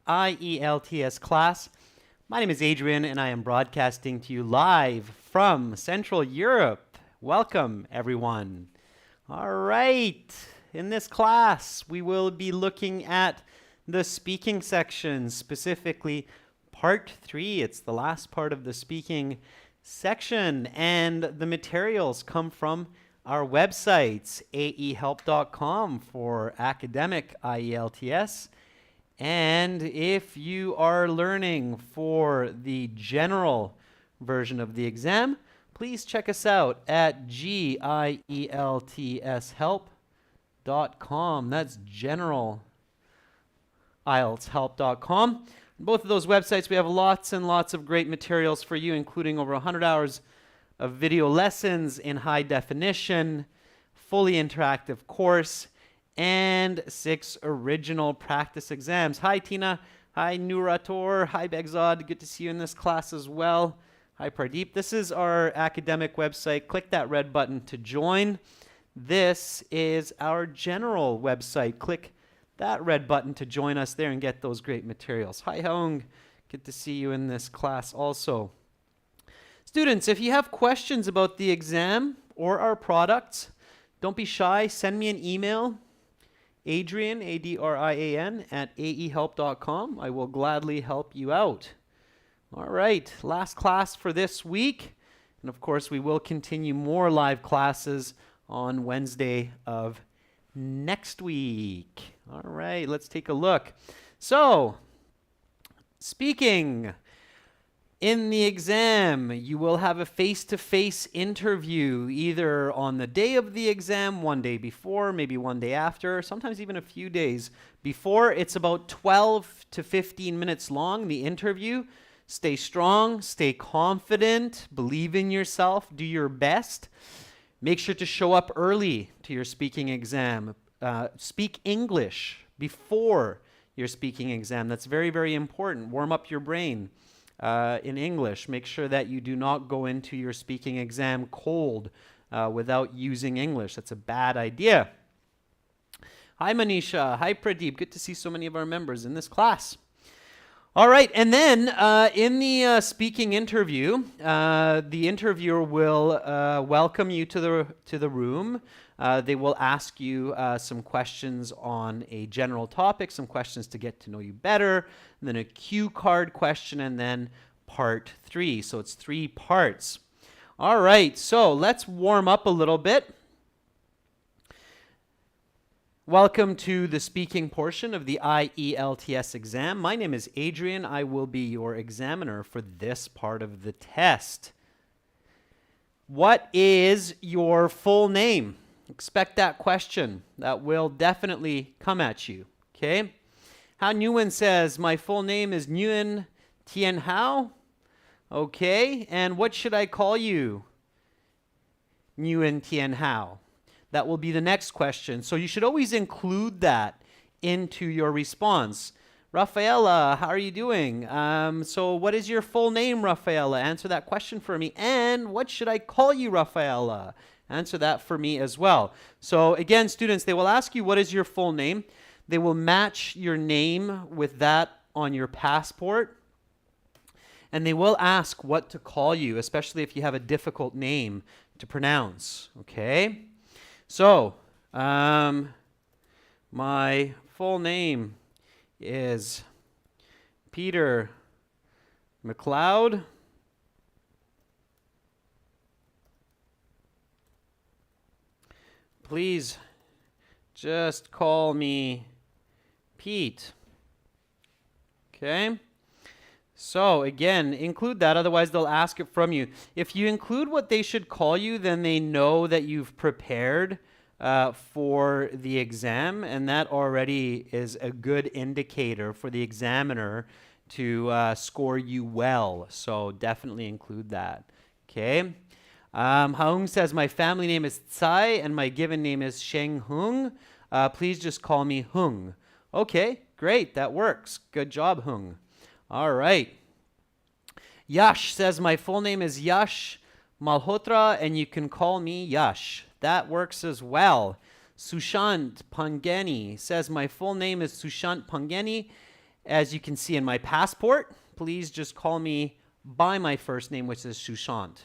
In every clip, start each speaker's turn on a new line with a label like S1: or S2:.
S1: IELTS class. My name is Adrian and I am broadcasting to you live from Central Europe. Welcome, everyone. All right, in this class, we will be looking at the speaking section, specifically part 3. It's the last part of the speaking section, and the materials come from our websites, aehelp.com for academic IELTS. And if you are learning for the general version of the exam, please check us out at gieltshelp.com. That's general IELTShelp.com. Both of those websites, we have lots and lots of great materials for you, including over 100 hours of video lessons in high definition, fully interactive course, and 6 original practice exams. Hi, Tina. Hi, Nurator. Hi, Begzad. Good to see you in this class as well. Hi, Pradeep. This is our academic website. Click that red button to join. This is our general website. Click that red button to join us there and get those great materials. Hi, Hong. Good to see you in this class also. Students, if you have questions about the exam or our products, don't be shy. Send me an email. Adrian, A-D-R-I-A-N, at aehelp.com. I will gladly help you out. All right, last class for this week. And of course, we will continue more live classes on Wednesday of next week. All right, let's take a look. So, speaking. In the exam, you will have a face-to-face interview either on the day of the exam, one day before, maybe one day after, sometimes even a few days before. It's about 12 to 15 minutes long, the interview. Stay strong, stay confident, believe in yourself, do your best. Make sure to show up early to your speaking exam. Speak English before your speaking exam. That's very, very important. Warm up your brain. In English. Make sure that you do not go into your speaking exam cold without using English. That's a bad idea. Hi, Manisha. Hi, Pradeep. Good to see so many of our members in this class. All right, and then in the speaking interview, the interviewer will welcome you to the room. They will ask you some questions on a general topic, some questions to get to know you better, and then a cue card question, and then part 3. So it's 3 parts. All right, so let's warm up a little bit. Welcome to the speaking portion of the IELTS exam. My name is Adrian. I will be your examiner for this part of the test. What is your full name? Expect that question. That will definitely come at you, okay? How Nguyen says, my full name is Nguyen Tien Hao. Okay, and what should I call you? Nguyen Tien Hao. That will be the next question. So you should always include that into your response. Rafaela, how are you doing? So what is your full name, Rafaela? Answer that question for me. And what should I call you, Rafaela? Answer that for me as well. So again, students, they will ask you what is your full name. They will match your name with that on your passport. And they will ask what to call you, especially if you have a difficult name to pronounce. Okay? So, my full name is Peter McLeod. Please just call me Pete. Okay? So again, include that, otherwise they'll ask it from you. If you include what they should call you, then they know that you've prepared for the exam, and that already is a good indicator for the examiner to score you well. So definitely include that. Okay? Haung says, my family name is Tsai and my given name is Sheng Hung. Please just call me Hung. Okay, great, that works. Good job, Hung. All right. Yash says, my full name is Yash Malhotra and you can call me Yash. That works as well. Sushant Pangeni says, my full name is Sushant Pangeni as you can see in my passport, please just call me by my first name, which is Shushant.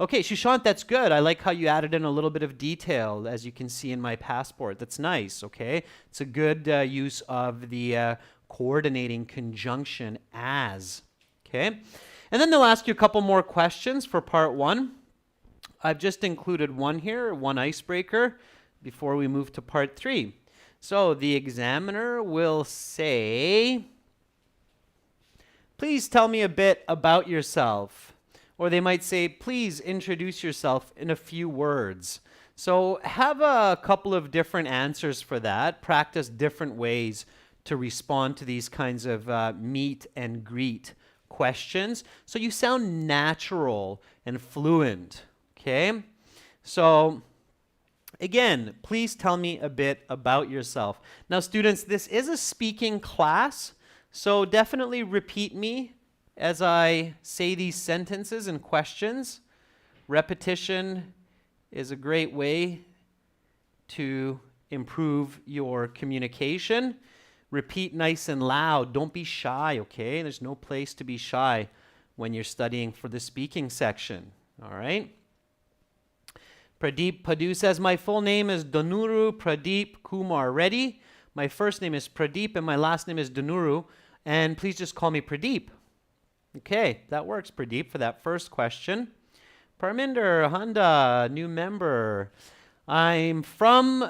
S1: Okay, Shushant, that's good. I like how you added in a little bit of detail, as you can see in my passport. That's nice, okay? It's a good use of the coordinating conjunction as, okay? And then they'll ask you a couple more questions for part 1. I've just included one here, one icebreaker, before we move to part 3. So the examiner will say, please tell me a bit about yourself. Or they might say, please introduce yourself in a few words. So have a couple of different answers for that. Practice different ways to respond to these kinds of meet and greet questions, so you sound natural and fluent, okay? So again, please tell me a bit about yourself. Now students, this is a speaking class, so definitely repeat me as I say these sentences and questions. Repetition is a great way to improve your communication. Repeat nice and loud. Don't be shy, okay? There's no place to be shy when you're studying for the speaking section, all right? Pradeep Padu says, my full name is Danuru Pradeep Kumar Reddy. My first name is Pradeep and my last name is Danuru, and please just call me Pradeep. Okay, that works, Pradeep, for that first question. Parminder Handa, new member. I'm from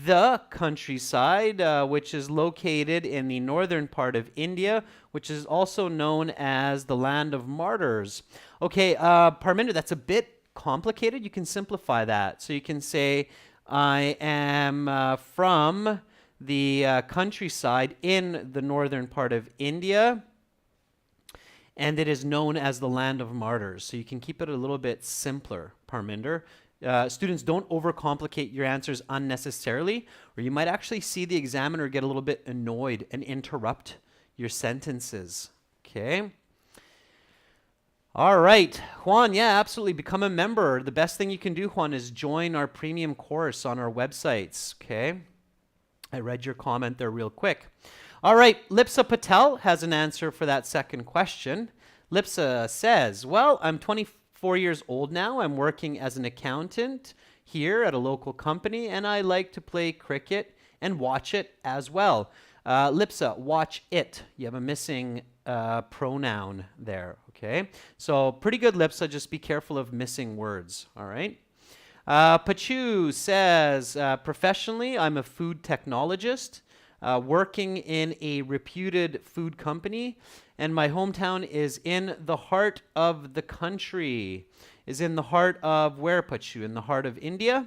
S1: the countryside, which is located in the northern part of India, which is also known as the land of martyrs. Okay, Parminder, that's a bit complicated. You can simplify that. So you can say, I am from the countryside in the northern part of India, and it is known as the land of martyrs. So you can keep it a little bit simpler, Parminder. Students, don't overcomplicate your answers unnecessarily, or you might actually see the examiner get a little bit annoyed and interrupt your sentences, okay? All right, Juan, yeah, absolutely, become a member. The best thing you can do, Juan, is join our premium course on our websites, okay? I read your comment there real quick. All right, Lipsa Patel has an answer for that second question. Lipsa says, well, I'm 24 years old now. I'm working as an accountant here at a local company, and I like to play cricket and watch it as well. Lipsa, watch it. You have a missing pronoun there, okay? So pretty good, Lipsa. Just be careful of missing words, all right? Pachu says, professionally, I'm a food technologist. Working in a reputed food company, and my hometown is in the heart of the country. Is in the heart of where, Pachu? In the heart of India?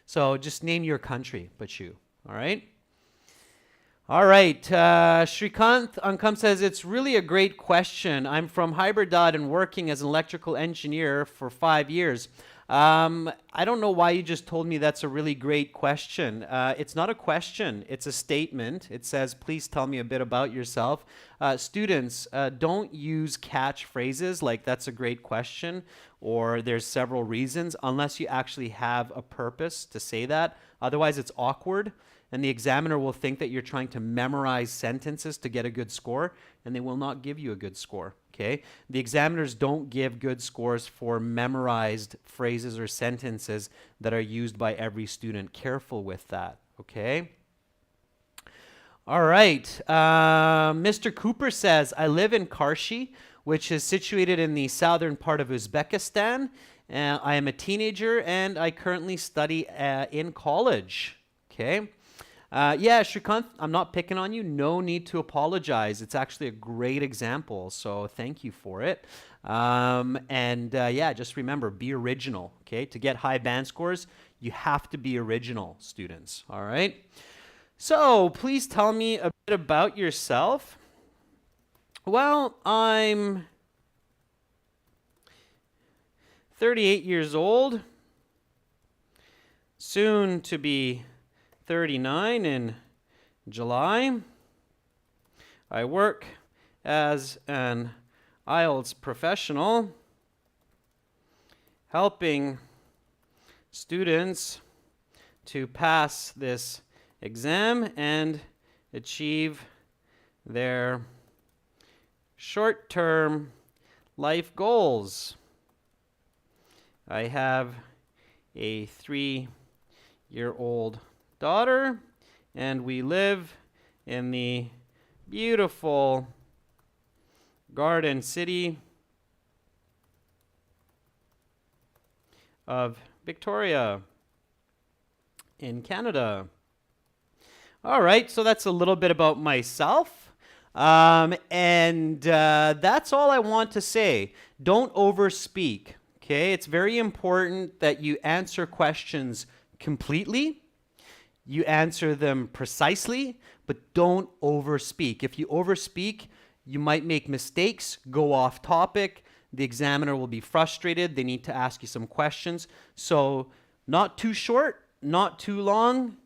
S1: So just name your country, Pachu, all right? All right, Shrikant Ankam says, it's really a great question. I'm from Hyderabad and working as an electrical engineer for 5 years. I don't know why you just told me that's a really great question. It's not a question, it's a statement. It says, please tell me a bit about yourself. Students, don't use catchphrases like that's a great question or there's several reasons unless you actually have a purpose to say that. Otherwise, it's awkward. And the examiner will think that you're trying to memorize sentences to get a good score, and they will not give you a good score, okay? The examiners don't give good scores for memorized phrases or sentences that are used by every student. Careful with that, okay? All right, Mr. Cooper says, I live in Karshi, which is situated in the southern part of Uzbekistan. I am a teenager, and I currently study in college, okay? Yeah, Shrikant, I'm not picking on you. No need to apologize. It's actually a great example, so thank you for it. Yeah, just remember, be original, okay? To get high band scores, you have to be original, students, all right? So please tell me a bit about yourself. Well, I'm 38 years old, soon to be 39 in July. I work as an IELTS professional, helping students to pass this exam and achieve their short-term life goals. I have a 3-year-old daughter, and we live in the beautiful Garden City of Victoria in Canada. All right, so that's a little bit about myself. And that's all I want to say. Don't overspeak, okay? It's very important that you answer questions completely. You answer them precisely, but don't overspeak. If you overspeak, you might make mistakes, go off topic. The examiner will be frustrated. They need to ask you some questions. So not too short, not too long.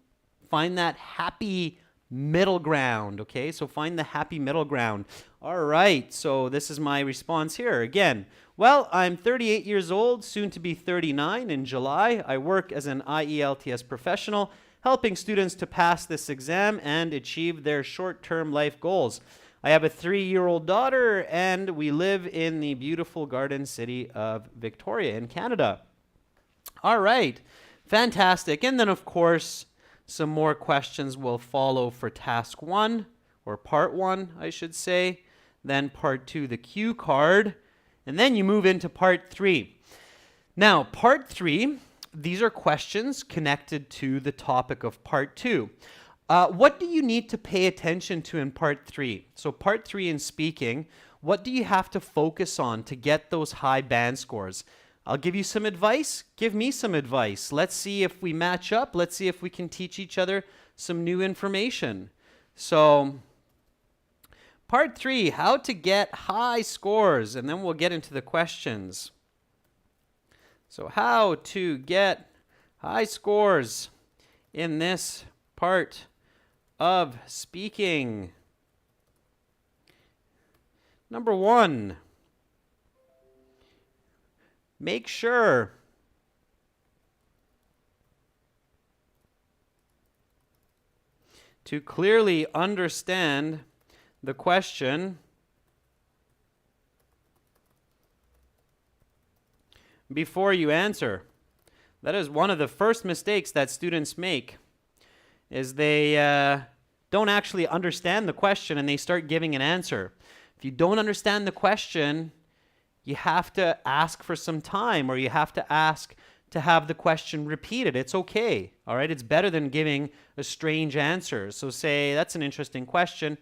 S1: Find that happy middle ground, okay? So find the happy middle ground. All right, so this is my response here. Again, well, I'm 38 years old, soon to be 39 in July. I work as an IELTS professional, helping students to pass this exam and achieve their short-term life goals. I have a 3-year-old daughter, and we live in the beautiful Garden City of Victoria in Canada. All right, fantastic. And then, of course, some more questions will follow for task 1, or part 1, I should say. Then part 2, the cue card. And then you move into part 3. Now, part 3, these are questions connected to the topic of part 2. What do you need to pay attention to in part 3? So part 3 in speaking, what do you have to focus on to get those high band scores? I'll give you some advice. Give me some advice. Let's see if we match up. Let's see if we can teach each other some new information. So part 3, how to get high scores, and then we'll get into the questions. So how to get high scores in this part of speaking. Number 1, make sure to clearly understand the question before you answer. That is one of the first mistakes that students make, is they don't actually understand the question and they start giving an answer. If you don't understand the question, you have to ask for some time, or you have to ask to have the question repeated. It's okay, all right? It's better than giving a strange answer. So say, that's an interesting question.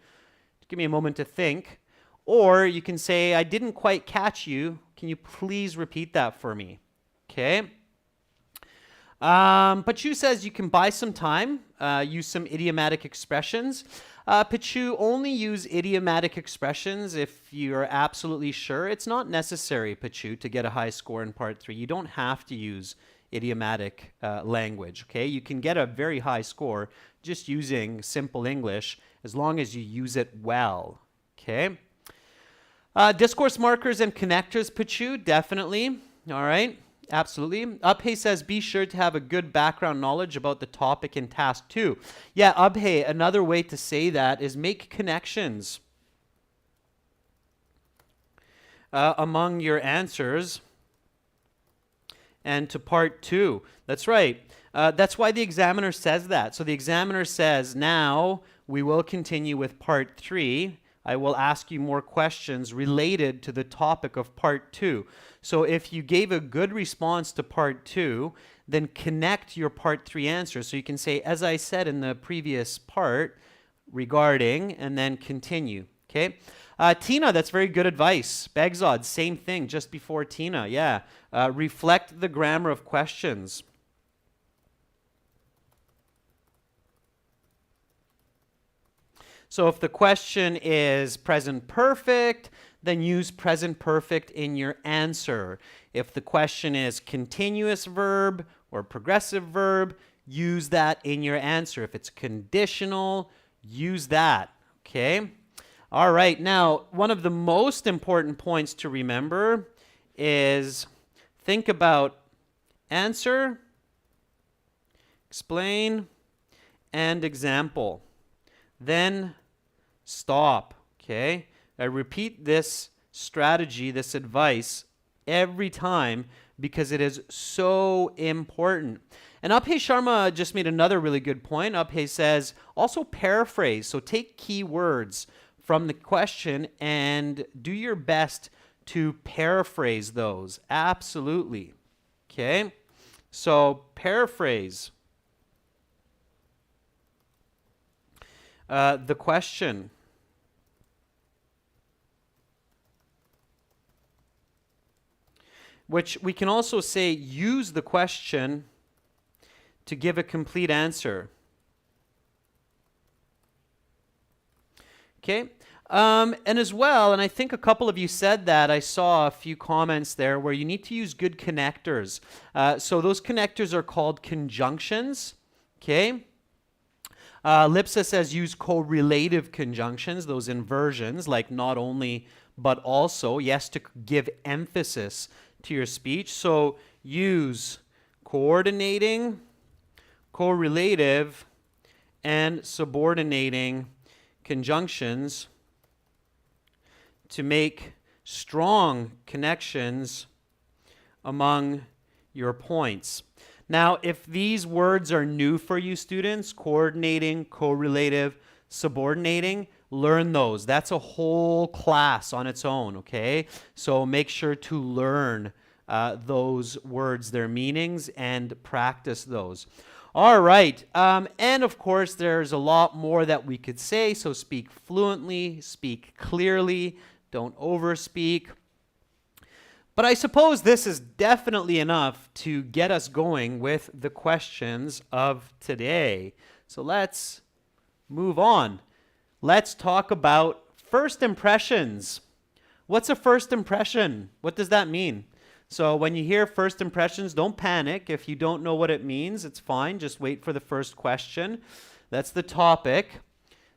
S1: Give me a moment to think. Or you can say, I didn't quite catch you. Can you please repeat that for me? Okay. Pachu says you can buy some time, use some idiomatic expressions. Pachu, only use idiomatic expressions if you're absolutely sure. It's not necessary, Pachu, to get a high score in part 3. You don't have to use idiomatic language, okay? You can get a very high score just using simple English as long as you use it well, okay? Discourse markers and connectors, Pachu, definitely, all right? Absolutely. Abhay says, be sure to have a good background knowledge about the topic in task 2. Yeah, Abhay, another way to say that is make connections among your answers and to part 2. That's right. That's why the examiner says that. So the examiner says, now we will continue with part 3. I will ask you more questions related to the topic of part 2. So if you gave a good response to part 2, then connect your part 3 answer. So you can say, as I said in the previous part, regarding, and then continue, okay? Tina, that's very good advice. Begzod, same thing, just before Tina, yeah. Reflect the grammar of questions. So if the question is present perfect, then use present perfect in your answer. If the question is continuous verb or progressive verb, use that in your answer. If it's conditional, use that, okay? All right, now, one of the most important points to remember is think about answer, explain, and example. Then stop. Okay? I repeat this strategy, this advice every time because it is so important. And Abhay Sharma just made another really good point. Abhay says also paraphrase. So take key words from the question and do your best to paraphrase those. Absolutely. Okay? So paraphrase the question. Which we can also say use the question to give a complete answer. Okay? And as well, and I think a couple of you said that, I saw a few comments there where you need to use good connectors. So those connectors are called conjunctions. Okay? Lipsa says use correlative conjunctions, those inversions, like not only but also, yes, to give emphasis to your speech. So use coordinating, correlative, and subordinating conjunctions to make strong connections among your points. Now, if these words are new for you students, coordinating, correlative, subordinating, learn those. That's a whole class on its own, okay? So make sure to learn those words, their meanings, and practice those. All right, and of course, there's a lot more that we could say, so speak fluently, speak clearly, don't overspeak. But I suppose this is definitely enough to get us going with the questions of today. So let's move on. Let's talk about first impressions. What's a first impression? What does that mean? So when you hear first impressions, don't panic. If you don't know what it means, it's fine. Just wait for the first question. That's the topic.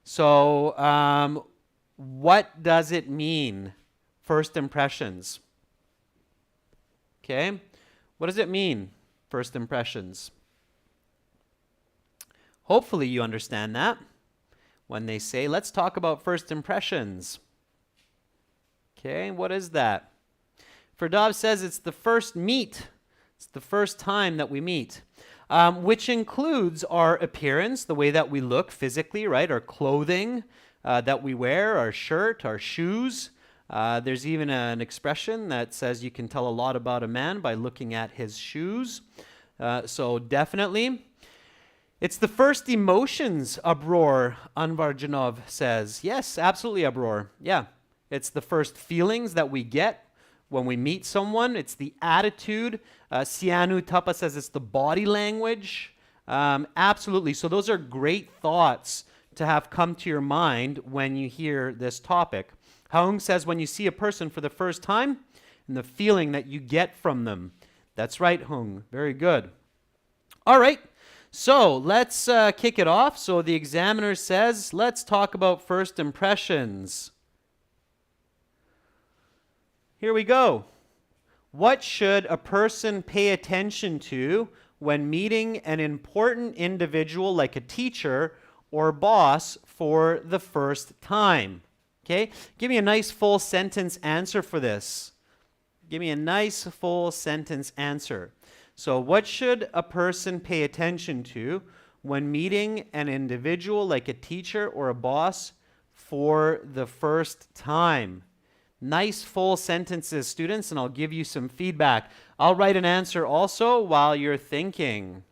S1: So what does it mean, first impressions? Okay, what does it mean, first impressions? Hopefully you understand that when they say, let's talk about first impressions. Okay, what is that? Ferdov says it's the first meet. It's the first time that we meet, which includes our appearance, the way that we look physically, right? Our clothing that we wear, our shirt, our shoes. There's even an expression that says you can tell a lot about a man by looking at his shoes. So definitely. It's the first emotions, Abror, Anvarjanov says. Yes, absolutely, Abror. Yeah. It's the first feelings that we get when we meet someone. It's the attitude. Sianu Tapa says it's the body language. Absolutely. So those are great thoughts to have come to your mind when you hear this topic. Haung says when you see a person for the first time and the feeling that you get from them. That's right, Hung. Very good. All right. So let's kick it off. So the examiner says, let's talk about first impressions. Here we go. What should a person pay attention to when meeting an important individual like a teacher or boss for the first time? Okay, give me a nice full sentence answer for this. Give me a nice full sentence answer. So what should a person pay attention to when meeting an individual like a teacher or a boss for the first time? Nice full sentences, students, and I'll give you some feedback. I'll write an answer also while you're thinking.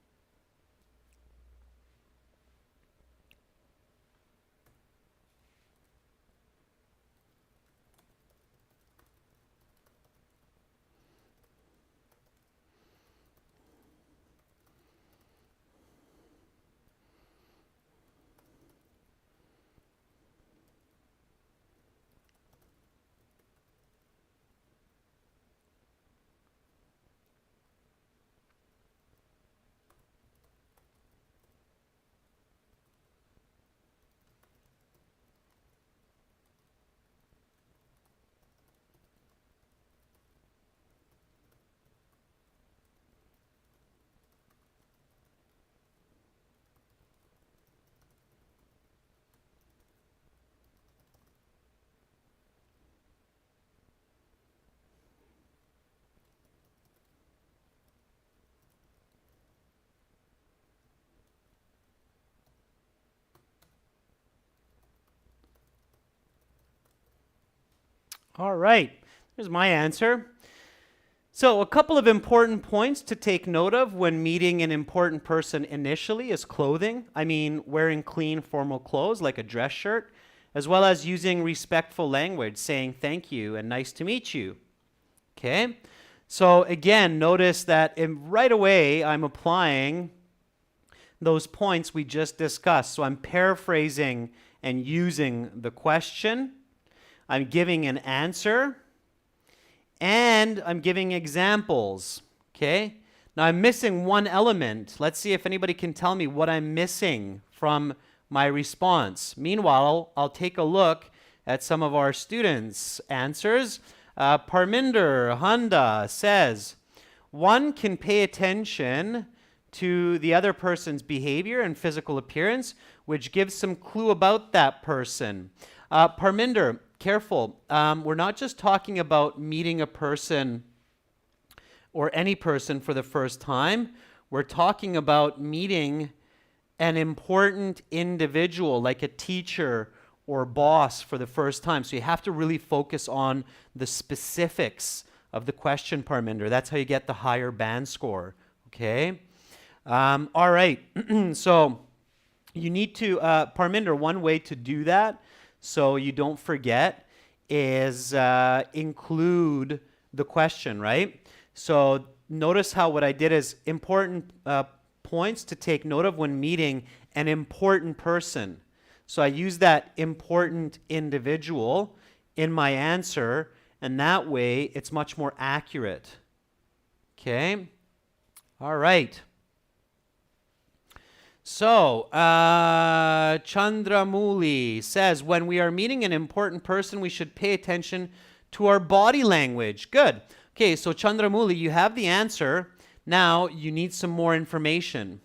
S1: All right, here's my answer. So a couple of important points to take note of when meeting an important person initially is clothing. I mean, wearing clean formal clothes like a dress shirt, as well as using respectful language, saying thank you and nice to meet you. Okay? So again, notice that right away I'm applying those points we just discussed. So I'm paraphrasing and using the question. I'm giving an answer. And I'm giving examples, okay? Now I'm missing one element. Let's see if anybody can tell me what I'm missing from my response. Meanwhile, I'll take a look at some of our students' answers. Parminder Handa says, one can pay attention to the other person's behavior and physical appearance, which gives some clue about that person. Parminder, careful. We're not just talking about meeting a person or any person for the first time. We're talking about meeting an important individual, like a teacher or boss, for the first time. So you have to really focus on the specifics of the question, Parminder. That's how you get the higher band score, okay? All right, so you need to, Parminder, one way to do that so you don't forget is include the question, right? So notice how what I did is important points to take note of when meeting an important person. So I use that important individual in my answer, and that way it's much more accurate. Okay? All right. So, Chandramuli says, when we are meeting an important person, we should pay attention to our body language. Good. Okay, so Chandramuli, you have the answer. Now you need some more information.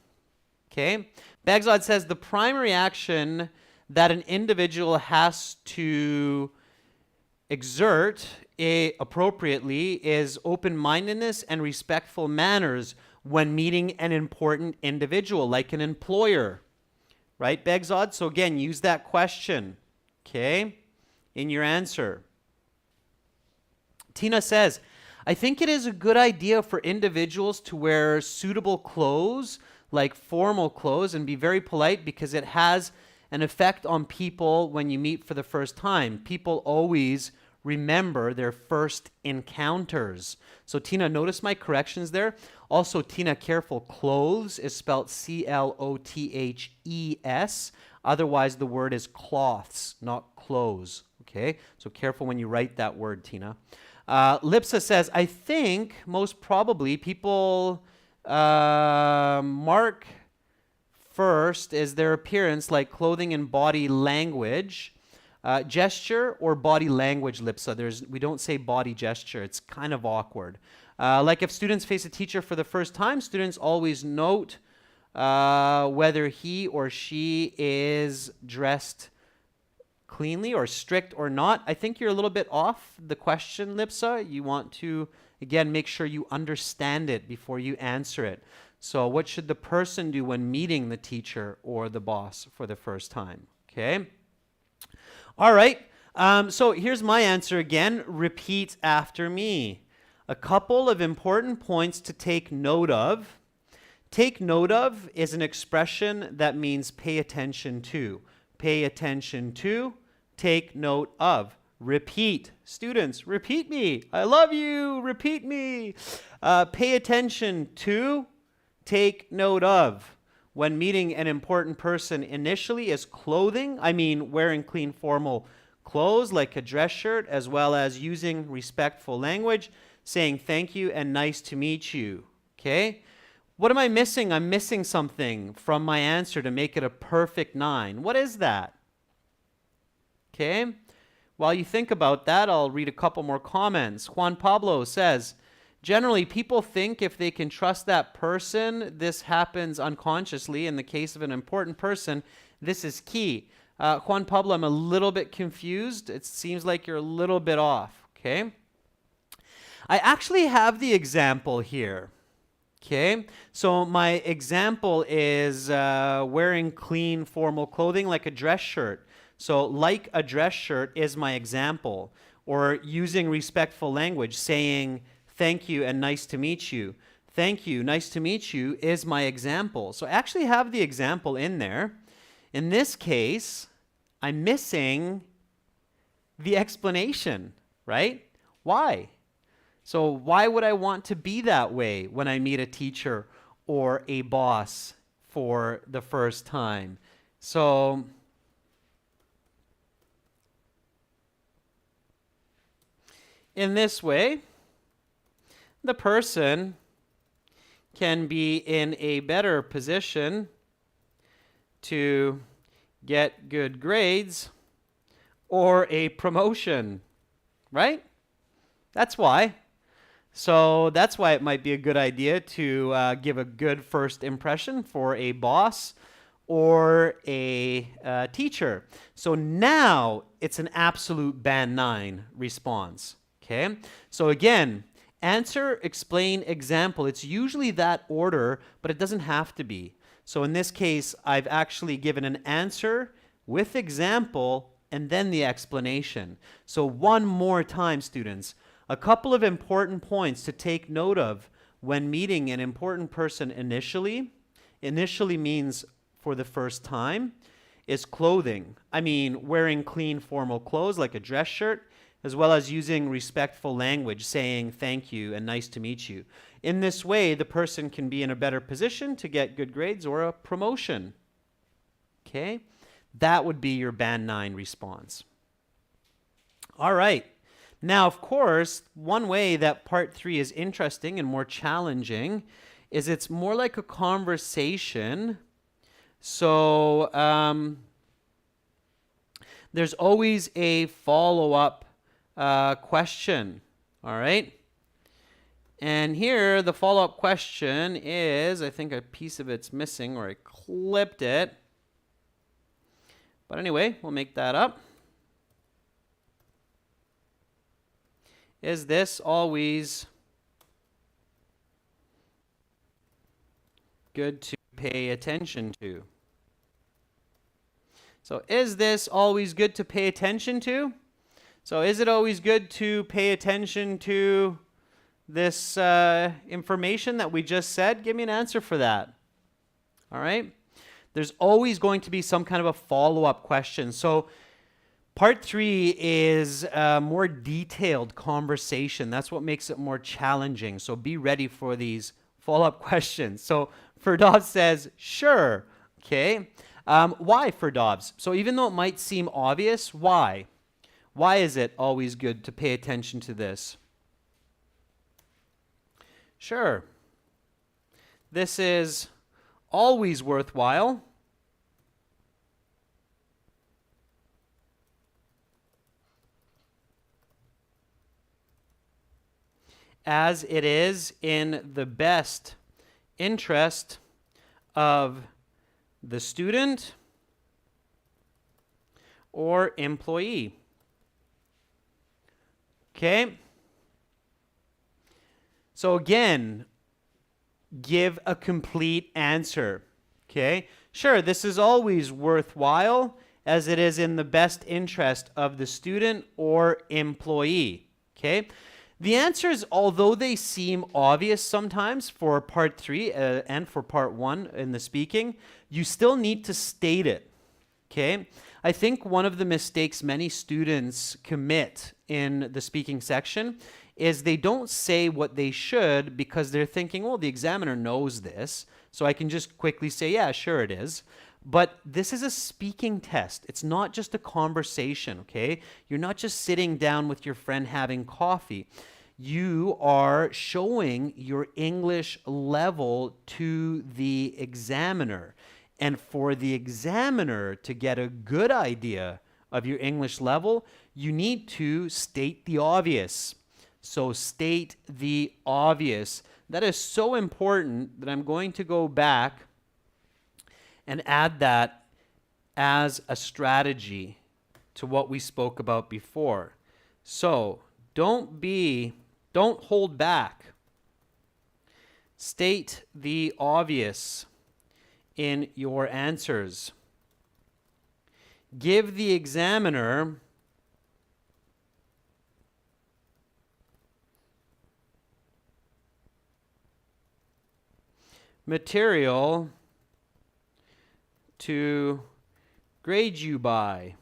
S1: Okay? Bagzad says, the primary action that an individual has to exert appropriately is open-mindedness and respectful manners when meeting an important individual, like an employer. Right, Begzod? So again, use that question, okay, in your answer. Tina says, I think it is a good idea for individuals to wear suitable clothes, like formal clothes, and be very polite because it has an effect on people when you meet for the first time. People always remember their first encounters. So Tina, notice my corrections there. Also, Tina, careful. Clothes is spelled C-L-O-T-H-E-S. Otherwise, the word is cloths, not clothes. Okay? So careful when you write that word, Tina. Lipsa says, I think most probably people mark first is their appearance, like clothing and body language. Gesture or body language, Lipsa. We don't say body gesture. It's kind of awkward. Like if students face a teacher for the first time, students always note whether he or she is dressed cleanly or strict or not. I think you're a little bit off the question, Lipsa. You want to, again, make sure you understand it before you answer it. So what should the person do when meeting the teacher or the boss for the first time? Okay? All right, so here's my answer again. Repeat after me. A couple of important points to take note of. Take note of is an expression that means pay attention to. Pay attention to, take note of. Repeat. Students, repeat me. I love you. Repeat me. Pay attention to, take note of. When meeting an important person initially is clothing, I mean wearing clean formal clothes like a dress shirt, as well as using respectful language, saying thank you and nice to meet you. Okay? What am I missing? I'm missing something from my answer to make it a perfect 9. What is that? Okay? While you think about that, I'll read a couple more comments. Juan Pablo says, generally, people think if they can trust that person, this happens unconsciously. In the case of an important person, this is key. Juan Pablo, I'm a little bit confused. It seems like you're a little bit off, okay? I actually have the example here, okay? So my example is wearing clean formal clothing like a dress shirt. So like a dress shirt is my example. or using respectful language, saying thank you and nice to meet you. Thank you, nice to meet you is my example. So I actually have the example in there. In this case, I'm missing the explanation, right? Why? So why would I want to be that way when I meet a teacher or a boss for the first time? So in this way, the person can be in a better position to get good grades or a promotion, right? That's why. So that's why it might be a good idea to give a good first impression for a boss or a teacher. So now it's an absolute band 9 response. Okay? So again, answer, explain, example. It's usually that order, but it doesn't have to be. So in this case, I've actually given an answer with example and then the explanation. So one more time, students, a couple of important points to take note of when meeting an important person initially. Initially means for the first time, is clothing. I mean, wearing clean formal clothes like a dress shirt, as well as using respectful language, saying thank you and nice to meet you. In this way, the person can be in a better position to get good grades or a promotion. Okay? That would be your band 9 response. All right. Now, of course, one way that part 3 is interesting and more challenging is it's more like a conversation. So there's always a follow-up question, all right? And here, the follow-up question is, I think a piece of it's missing or I clipped it. But anyway, we'll make that up. Is this always good to pay attention to? So is this always good to pay attention to? So is it always good to pay attention to this information that we just said? Give me an answer for that. All right? There's always going to be some kind of a follow-up question. So part 3 is a more detailed conversation. That's what makes it more challenging. So be ready for these follow-up questions. So Ferdov says, sure. Okay. Why Ferdovs? So even though it might seem obvious, why? Why is it always good to pay attention to this? Sure. This is always worthwhile. As it is in the best interest of the student or employee. Okay? So again, give a complete answer. Okay? Sure, this is always worthwhile as it is in the best interest of the student or employee. Okay? The answers, although they seem obvious sometimes for part 3 and for part 1 in the speaking, you still need to state it. Okay? I think one of the mistakes many students commit in the speaking section is they don't say what they should because they're thinking, well, the examiner knows this, so I can just quickly say, yeah, sure it is. But this is a speaking test. It's not just a conversation, okay? You're not just sitting down with your friend having coffee. You are showing your English level to the examiner. And for the examiner to get a good idea of your English level, you need to state the obvious. So state the obvious. That is so important that I'm going to go back and add that as a strategy to what we spoke about before. So don't hold back. State the obvious in your answers. Give the examiner material to grade you by.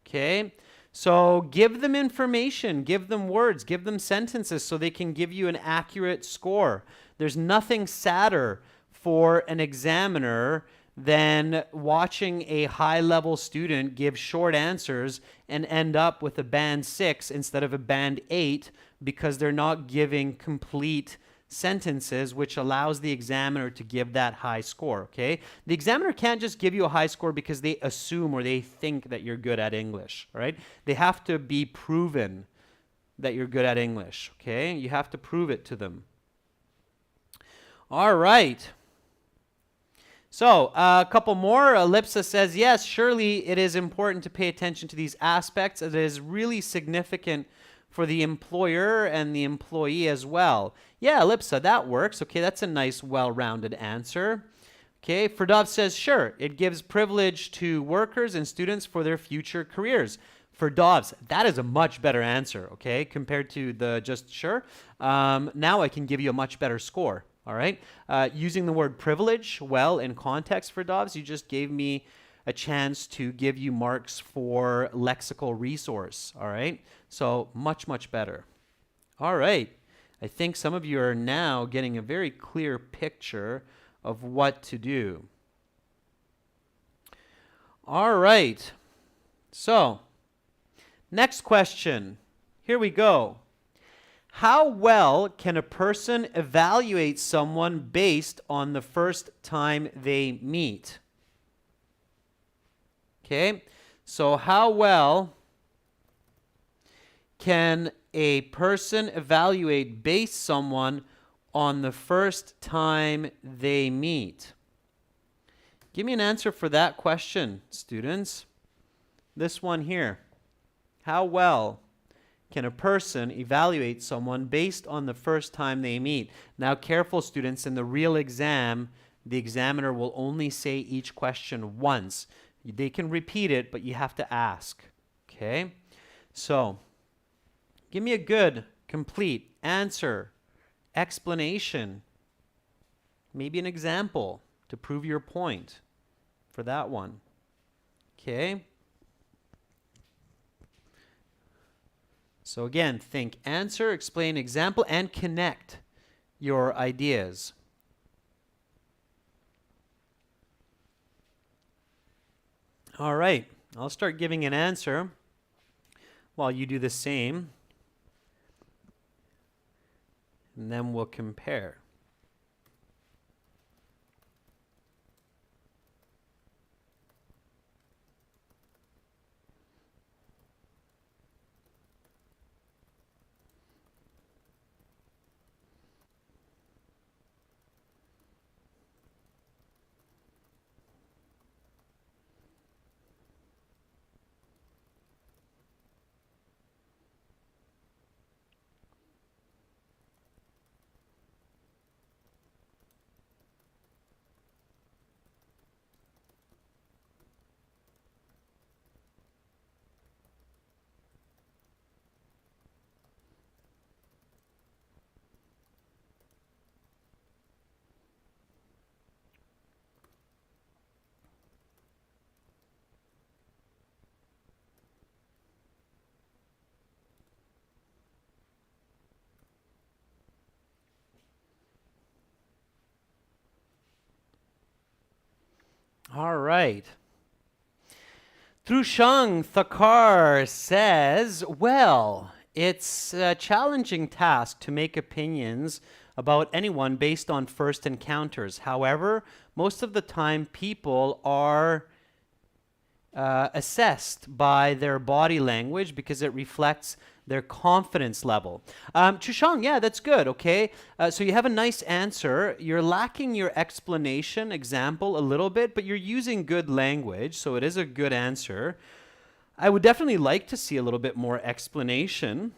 S1: Okay? So give them information, give them words, give them sentences so they can give you an accurate score. There's nothing sadder for an examiner than watching a high-level student give short answers and end up with a band 6 instead of a band 8 because they're not giving complete sentences, which allows the examiner to give that high score, okay? The examiner can't just give you a high score because they assume or they think that you're good at English, all right? They have to be proven that you're good at English, okay? You have to prove it to them. All right. So, a couple more. Ellipsa says, yes, surely it is important to pay attention to these aspects. It is really significant for the employer and the employee as well. Yeah, Ellipsa, that works. Okay, that's a nice, well-rounded answer. Okay, Ferdov says, sure, it gives privilege to workers and students for their future careers. Ferdovs, that is a much better answer, okay, compared to the just sure. Now I can give you a much better score. All right, using the word privilege well in context for Dobbs, you just gave me a chance to give you marks for lexical resource. All right, so much, much better. All right, I think some of you are now getting a very clear picture of what to do. All right, so next question. Here we go. How well can a person evaluate someone based on the first time they meet? Okay, so how well can a person evaluate base someone on the first time they meet? Give me an answer for that question, students. This one here. How well can a person evaluate someone based on the first time they meet? Now, careful, students, in the real exam, the examiner will only say each question once. They can repeat it, but you have to ask. Okay? So, give me a good, complete answer, explanation, maybe an example to prove your point for that one. Okay? So again, think answer, explain example, and connect your ideas. All right, I'll start giving an answer while you do the same, and then we'll compare. All right. Trushang Thakar says, well, it's a challenging task to make opinions about anyone based on first encounters. However, most of the time people are assessed by their body language because it reflects their confidence level. Chushang, yeah, that's good, okay? So you have a nice answer. You're lacking your explanation example a little bit, but you're using good language, so it is a good answer. I would definitely like to see a little bit more explanation.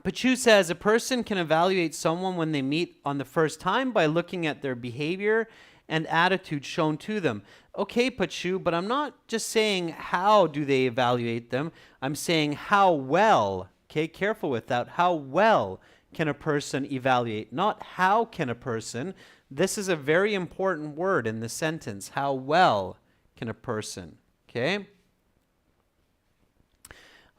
S1: Pachu says, a person can evaluate someone when they meet on the first time by looking at their behavior and attitude shown to them. Okay, Pachu, but I'm not just saying how do they evaluate them. I'm saying how well. Okay, careful with that. How well can a person evaluate? Not how can a person, This is a very important word in the sentence. How well can a person? Okay.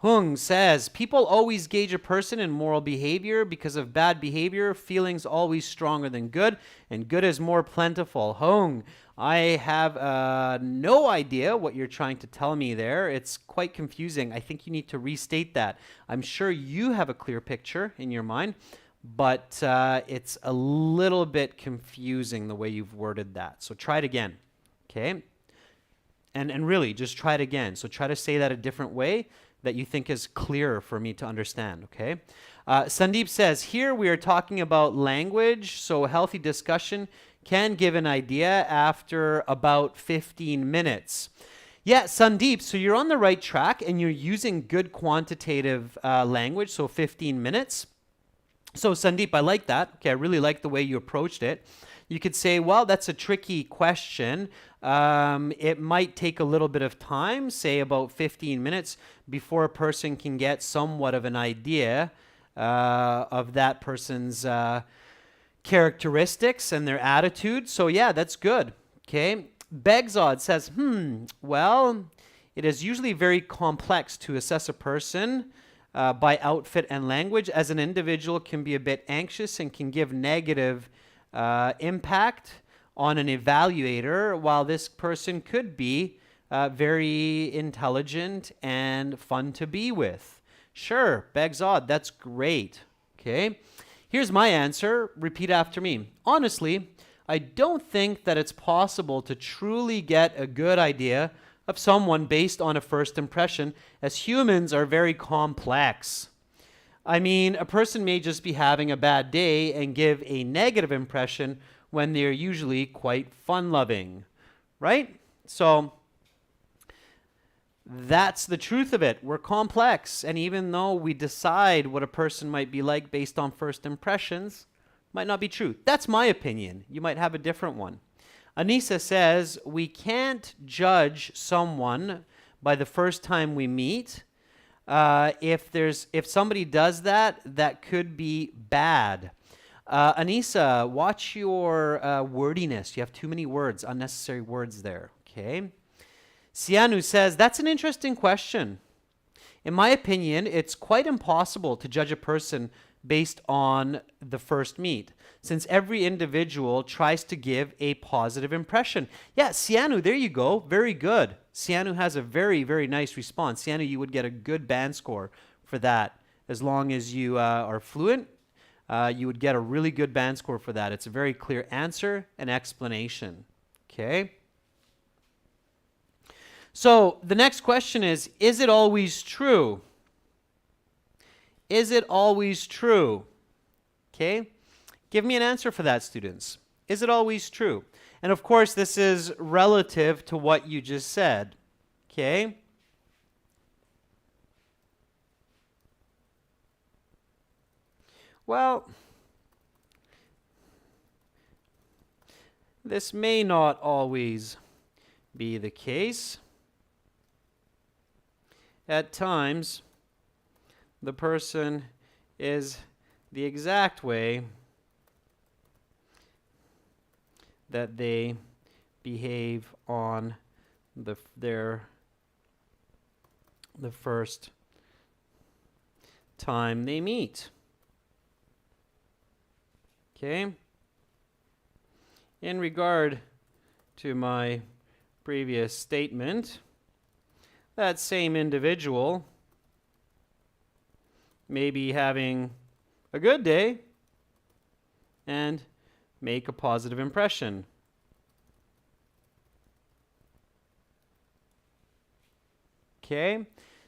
S1: Hung says, people always gauge a person in moral behavior. Because of bad behavior, feelings always stronger than good, and good is more plentiful. Hung, I have no idea what you're trying to tell me there. It's quite confusing. I think you need to restate that. I'm sure you have a clear picture in your mind, but it's a little bit confusing the way you've worded that. So try it again, okay? And really, just try it again. So try to say that a different way that you think is clearer for me to understand, okay? Sandeep says, here we are talking about language, so a healthy discussion can give an idea after about 15 minutes. Yeah, Sandeep, so you're on the right track and you're using good quantitative language, so 15 minutes. So Sandeep, I like that. Okay, I really like the way you approached it. You could say, well, that's a tricky question. It might take a little bit of time, say about 15 minutes, before a person can get somewhat of an idea of that person's characteristics and their attitude. So yeah, that's good. Okay. Begzod says, well, it is usually very complex to assess a person by outfit and language. As an individual can be a bit anxious and can give negative impact on an evaluator, while this person could be very intelligent and fun to be with. Sure, Begzod, that's great. Okay, here's my answer. Repeat after me. Honestly, I don't think that it's possible to truly get a good idea of someone based on a first impression, as humans are very complex. I mean, a person may just be having a bad day and give a negative impression when they're usually quite fun-loving, right? So that's the truth of it. We're complex, and even though we decide what a person might be like based on first impressions, might not be true. That's my opinion. You might have a different one. Anissa says, we can't judge someone by the first time we meet. If somebody does that, that could be bad. Anissa, watch your wordiness. You have too many words, unnecessary words there. Okay. Sianu says, that's an interesting question. In my opinion, it's quite impossible to judge a person based on the first meet, since every individual tries to give a positive impression. Yeah, Sianu, there you go. Very good. Sianu has a very, very nice response. Sianu, you would get a good band score for that. As long as you are fluent, you would get a really good band score for that. It's a very clear answer and explanation. Okay? So the next question is it always true? Is it always true? Okay? Give me an answer for that, students. Is it always true? And of course, this is relative to what you just said. Okay? Well, this may not always be the case. At times, the person is the exact way that they behave on the first time they meet. Okay? In regard to my previous statement, that same individual may be having a good day and make a positive impression. Okay,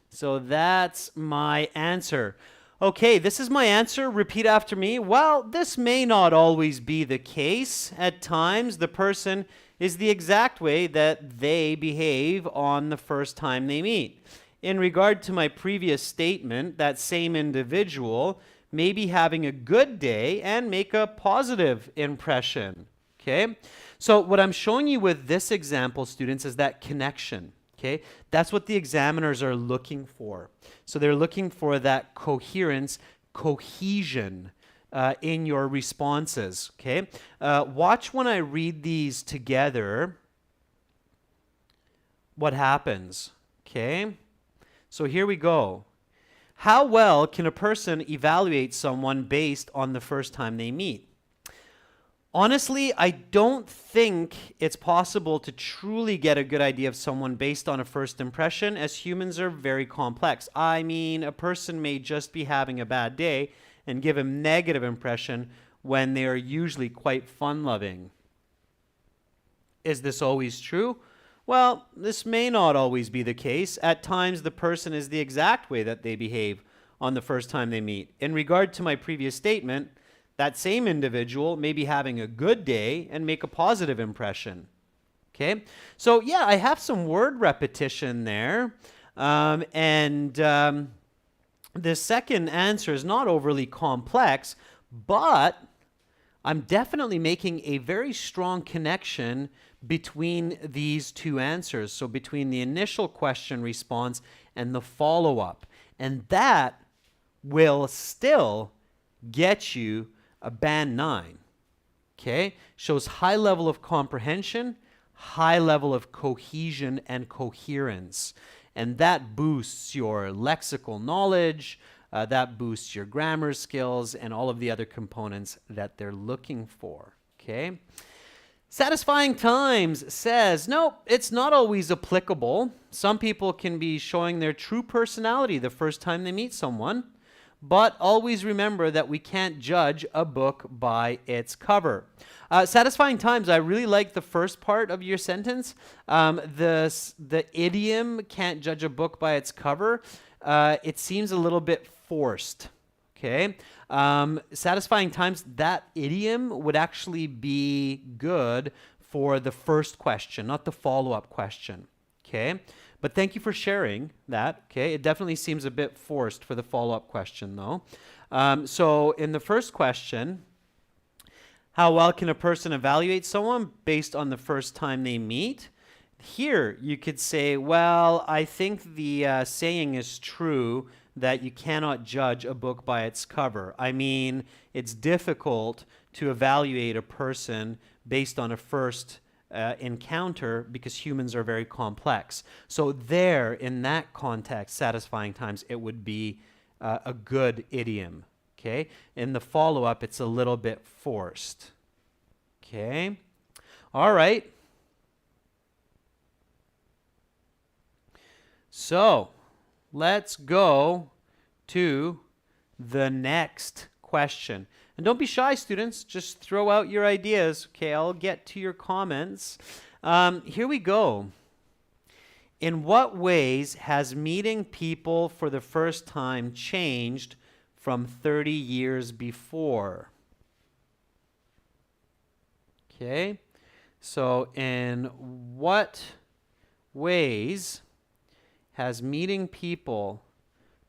S1: so that's my answer. Okay, this is my answer. Repeat after me. Well, this may not always be the case. At times, the person is the exact way that they behave on the first time they meet. In regard to my previous statement, that same individual may be having a good day and make a positive impression. Okay? So what I'm showing you with this example, students, is that connection. Okay? That's what the examiners are looking for. So they're looking for that coherence, cohesion, in your responses, okay? Watch when I read these together what happens, okay? So here we go. How well can a person evaluate someone based on the first time they meet? Honestly, I don't think it's possible to truly get a good idea of someone based on a first impression, as humans are very complex. I mean, a person may just be having a bad day and give a negative impression when they are usually quite fun-loving. Is this always true? Well, this may not always be the case. At times, the person is the exact way that they behave on the first time they meet. In regard to my previous statement, that same individual may be having a good day and make a positive impression. Okay, so yeah, I have some word repetition there. The second answer is not overly complex, but I'm definitely making a very strong connection between these two answers. So between the initial question response and the follow-up. And that will still get you a band 9. Okay? Shows high level of comprehension, high level of cohesion and coherence. And that boosts your lexical knowledge, that boosts your grammar skills, and all of the other components that they're looking for. Okay? Satisfying Times says, no, it's not always applicable. Some people can be showing their true personality the first time they meet someone, but always remember that we can't judge a book by its cover. Satisfying Times, I really like the first part of your sentence. The idiom, can't judge a book by its cover, it seems a little bit forced. Okay? Satisfying Times, that idiom would actually be good for the first question, not the follow-up question. Okay? But thank you for sharing that. Okay? It definitely seems a bit forced for the follow-up question, though. So in the first question, how well can a person evaluate someone based on the first time they meet? Here, you could say, well, I think the saying is true that you cannot judge a book by its cover. I mean, it's difficult to evaluate a person based on a first encounter because humans are very complex. So there, in that context, Satisfying Times, it would be a good idiom. Okay? In the follow-up, it's a little bit forced. Okay? All right. So, let's go to the next question. And don't be shy, students. Just throw out your ideas. Okay, I'll get to your comments. Here we go. In what ways has meeting people for the first time changed from 30 years before? Okay, so in what ways has meeting people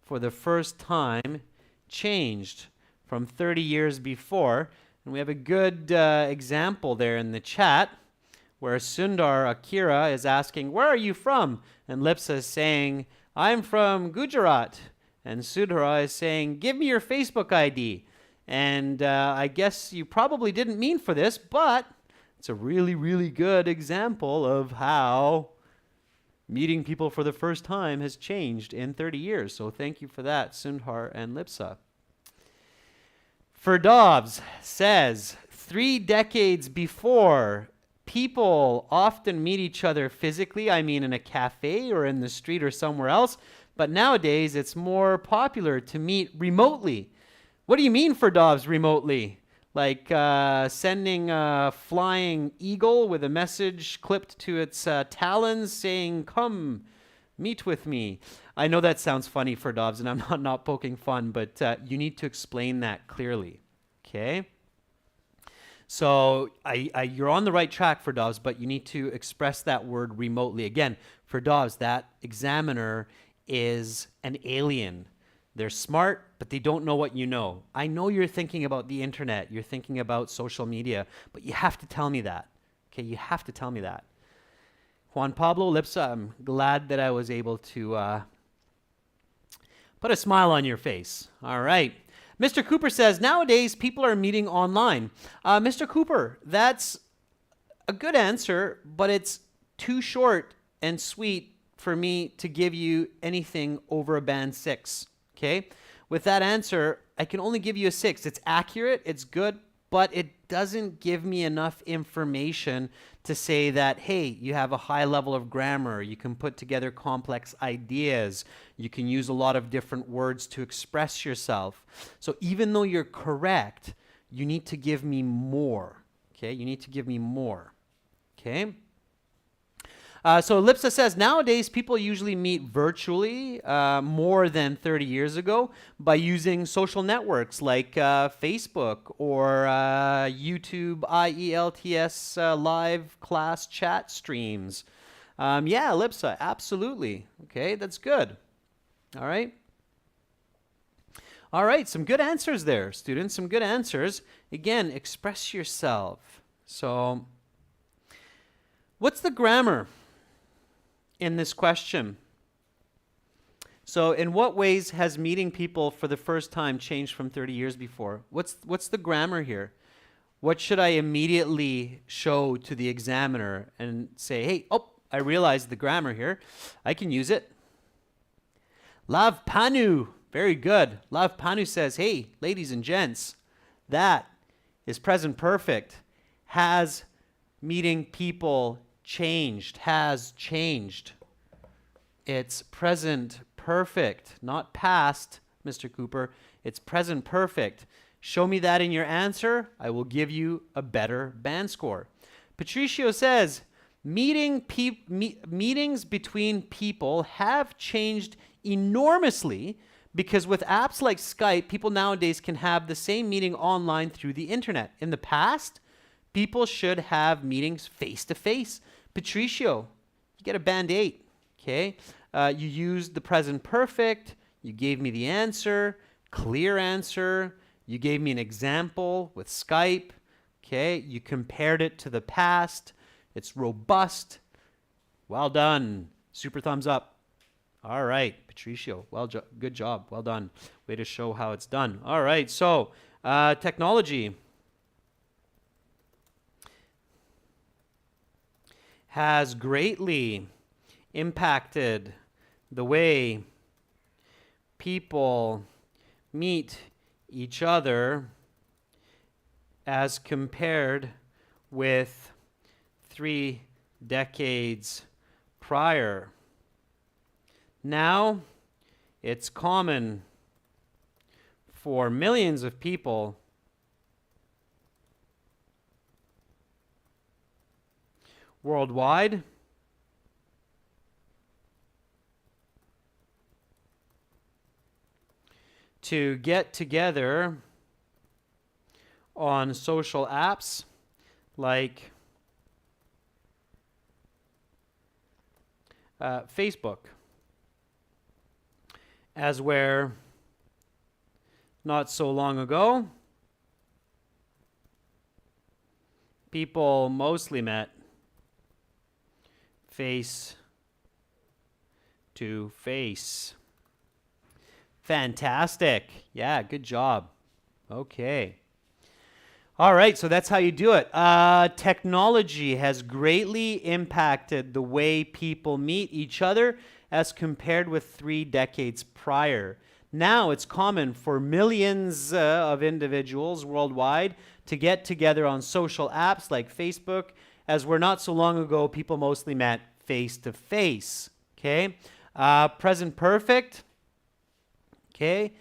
S1: for the first time changed from 30 years before? And we have a good example there in the chat where Sundar Akira is asking, where are you from? And Lipsa is saying, I'm from Gujarat. And Sudhara is saying, give me your Facebook ID. And I guess you probably didn't mean for this, but it's a really, really good example of how meeting people for the first time has changed in 30 years. So thank you for that, Sundar and Lipsa. Ferdovs says, 3 decades before, people often meet each other physically, I mean in a cafe or in the street or somewhere else, but nowadays it's more popular to meet remotely. What do you mean, Ferdovs, remotely? Like sending a flying eagle with a message clipped to its talons saying, come, meet with me. I know that sounds funny for Dobbs, and I'm not poking fun, but you need to explain that clearly, okay? So you're on the right track for Dobbs, but you need to express that word remotely. Again, for Dobbs, that examiner is an alien. They're smart, but they don't know what you know. I know you're thinking about the internet. You're thinking about social media, but you have to tell me that. Okay, you have to tell me that. Juan Pablo Lipsa, I'm glad that I was able to put a smile on your face. All right. Mr. Cooper says, nowadays people are meeting online. Mr. Cooper, that's a good answer, but it's too short and sweet for me to give you anything over a band 6. Okay? With that answer, I can only give you a 6. It's accurate, it's good, but it doesn't give me enough information to say that, hey, you have a high level of grammar, you can put together complex ideas, you can use a lot of different words to express yourself. So even though you're correct, you need to give me more. Okay? You need to give me more. Okay? So Lipsa says, nowadays people usually meet virtually more than 30 years ago by using social networks like Facebook or YouTube IELTS live class chat streams. Yeah, Lipsa, absolutely. Okay, that's good. All right. All right, some good answers there, students, some good answers. Again, express yourself. So, what's the grammar in this question? So in what ways has meeting people for the first time changed from 30 years before? What's the grammar here? What should I immediately show to the examiner and say, hey, oh, I realized the grammar here. I can use it. Lav Panu, very good. Lav Panu says, hey, ladies and gents, that is present perfect. Has meeting people changed, has changed. It's present perfect, not past, Mr. Cooper. It's present perfect. Show me that in your answer. I will give you a better band score. Patricio says, meetings between people have changed enormously because with apps like Skype, people nowadays can have the same meeting online through the internet. In the past, people should have meetings face-to-face. Patricio, you get a band 8, okay? You used the present perfect. You gave me the answer, clear answer. You gave me an example with Skype, okay? You compared it to the past. It's robust. Well done. Super thumbs up. All right, Patricio, good job. Well done. Way to show how it's done. All right, so technology has greatly impacted the way people meet each other as compared with 3 decades prior. Now, it's common for millions of people worldwide to get together on social apps like Facebook, as where not so long ago people mostly met face to face. Fantastic. Yeah, good job. Okay. All right, so that's how you do it. Technology has greatly impacted the way people meet each other as compared with 3 decades prior. Now it's common for millions of individuals worldwide to get together on social apps like Facebook, as where not so long ago people mostly met face to face. Okay? Present perfect. Okay?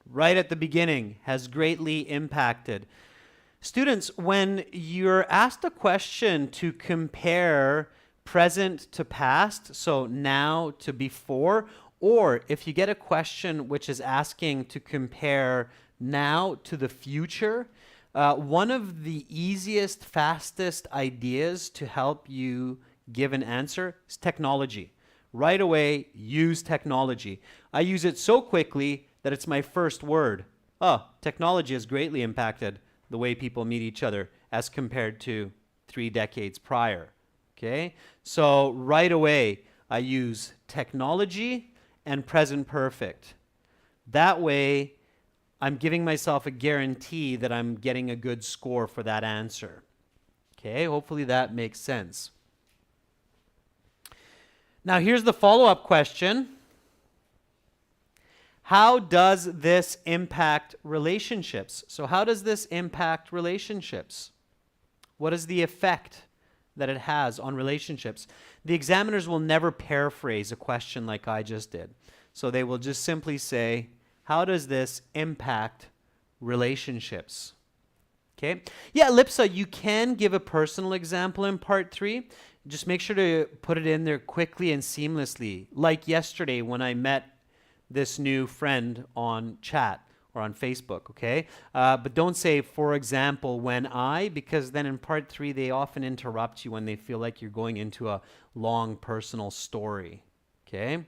S1: Right at the beginning, has greatly impacted. Students, when you're asked a question to compare present to past, so now to before, or if you get a question which is asking to compare now to the future, one of the easiest, fastest ideas to help you give an answer is technology. Right away, use technology. I use it so quickly that it's my first word. Oh, technology has greatly impacted the way people meet each other as compared to 3 decades prior. Okay? So right away, I use technology and present perfect. That way, I'm giving myself a guarantee that I'm getting a good score for that answer. Okay, hopefully that makes sense. Now here's the follow-up question. How does this impact relationships? So how does this impact relationships? What is the effect that it has on relationships? The examiners will never paraphrase a question like I just did. So they will just simply say, how does this impact relationships? Okay. Yeah, Lipsa, you can give a personal example in part 3. Just make sure to put it in there quickly and seamlessly. Like yesterday when I met this new friend on chat or on Facebook, okay? But don't say, for example, when I, because then in part 3, they often interrupt you when they feel like you're going into a long personal story, okay?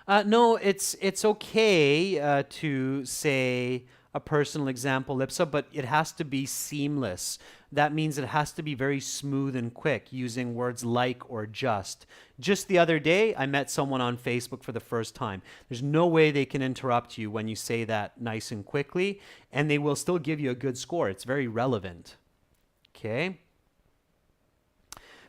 S1: No, it's okay to say a personal example, Lipsa, but it has to be seamless. That means it has to be very smooth and quick, using words like or just. Just the other day, I met someone on Facebook for the first time. There's no way they can interrupt you when you say that nice and quickly, and they will still give you a good score. It's very relevant. Okay?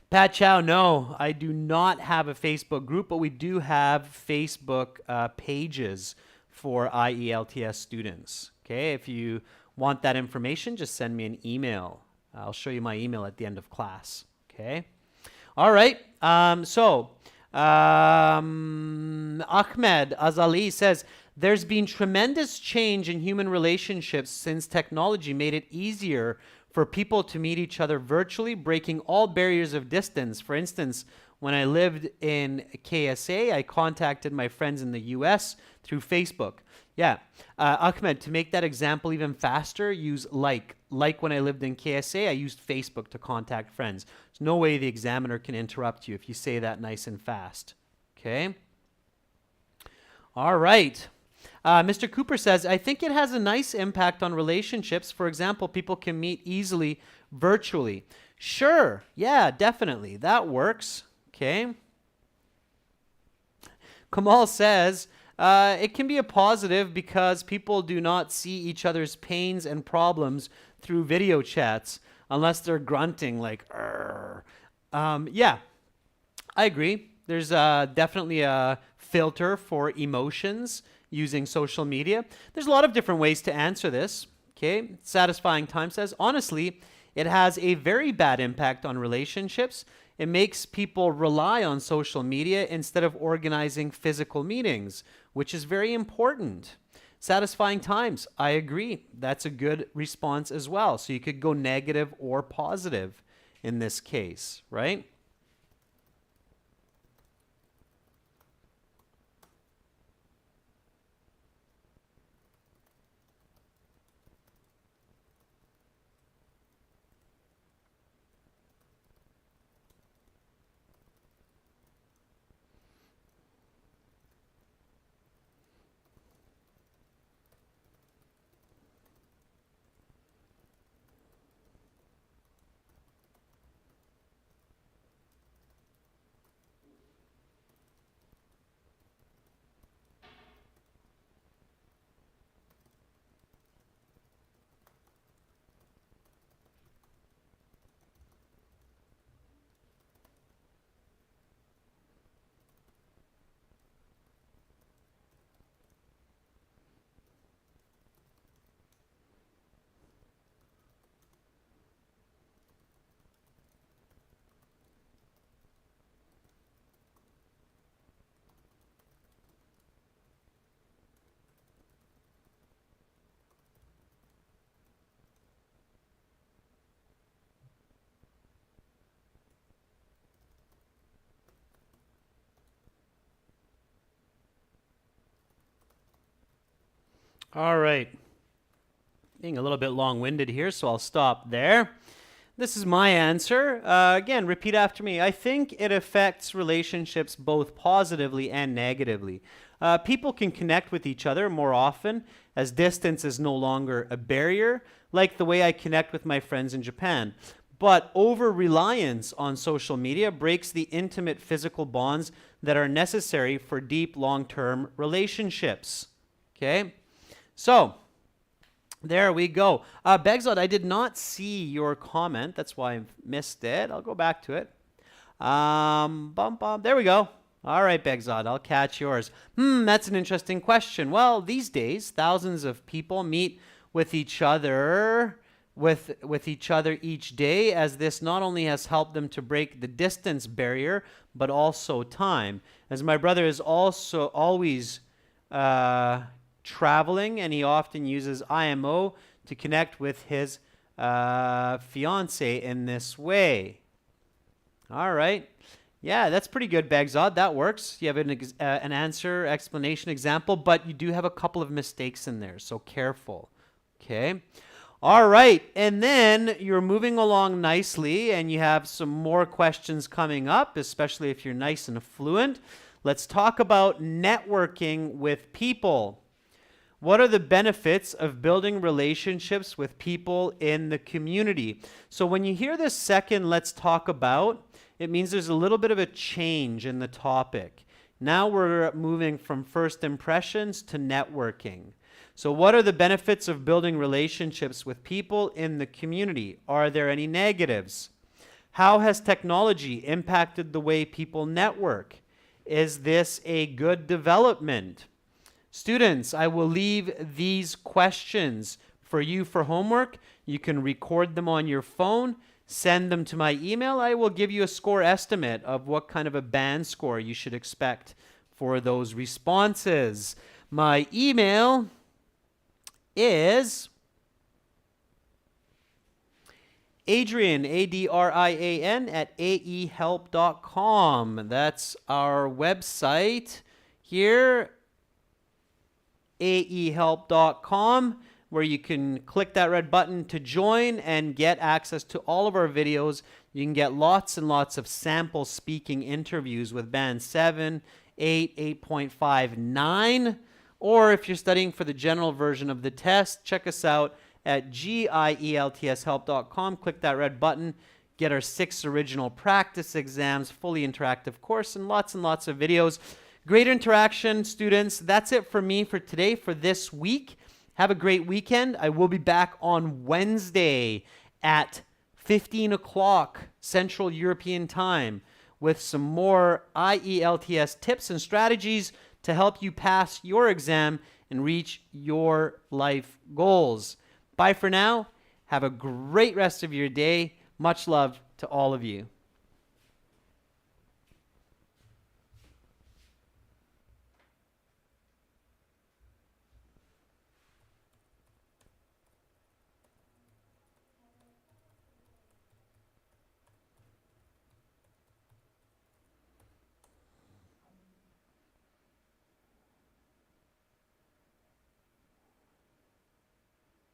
S1: Pat Chow, no, I do not have a Facebook group, but we do have Facebook pages for IELTS students. Okay, if you want that information, just send me an email. I'll show you my email at the end of class. Okay. All right. Ahmed Azali says, there's been tremendous change in human relationships since technology made it easier for people to meet each other virtually, breaking all barriers of distance. For instance, when I lived in KSA, I contacted my friends in the US through Facebook. Yeah, Ahmed, to make that example even faster, use like. Like when I lived in KSA, I used Facebook to contact friends. There's no way the examiner can interrupt you if you say that nice and fast. Okay? All right. Mr. Cooper says, I think it has a nice impact on relationships. For example, people can meet easily virtually. Sure. Yeah, definitely. That works. Okay. Kamal says, it can be a positive because people do not see each other's pains and problems through video chats unless they're grunting like, yeah, I agree. There's definitely a filter for emotions using social media. There's a lot of different ways to answer this. Okay, Satisfying Time says, honestly, it has a very bad impact on relationships. It makes people rely on social media instead of organizing physical meetings, which is very important. Satisfying Times, I agree. That's a good response as well. So you could go negative or positive in this case, right? All right. Being a little bit long-winded here, so I'll stop there. This is my answer. Again, repeat after me. I think it affects relationships both positively and negatively. People can connect with each other more often as distance is no longer a barrier, like the way I connect with my friends in Japan. But over-reliance on social media breaks the intimate physical bonds that are necessary for deep long-term relationships. Okay? So there we go. Begzod, I did not see your comment. That's why I missed it. I'll go back to it. There we go. All right, Begzod, I'll catch yours. That's an interesting question. Well, these days, thousands of people meet with each other each day, as this not only has helped them to break the distance barrier, but also time. As my brother is also always traveling, and he often uses IMO to connect with his fiance in this way. All right. Yeah, that's pretty good, Begzod. That works. You have an answer, explanation, example, but you do have a couple of mistakes in there, so careful. Okay. All right. And then you're moving along nicely, and you have some more questions coming up, especially if you're nice and fluent. Let's talk about networking with people. What are the benefits of building relationships with people in the community? So when you hear this second, let's talk about, it means there's a little bit of a change in the topic. Now we're moving from first impressions to networking. So what are the benefits of building relationships with people in the community? Are there any negatives? How has technology impacted the way people network? Is this a good development? Students, I will leave these questions for you for homework. You can record them on your phone, send them to my email. I will give you a score estimate of what kind of a band score you should expect for those responses. My email is Adrian, Adrian, at aehelp.com. That's our website here, aehelp.com, where you can click that red button to join and get access to all of our videos. You can get lots and lots of sample speaking interviews with band 7, 8, 8.5, 9. Or if you're studying for the general version of the test, check us out at gieltshelp.com. Click that red button. Get our 6 original practice exams, fully interactive course, and lots of videos. Great interaction, students. That's it for me for today, for this week. Have a great weekend. I will be back on Wednesday at 15 o'clock Central European Time with some more IELTS tips and strategies to help you pass your exam and reach your life goals. Bye for now. Have a great rest of your day. Much love to all of you.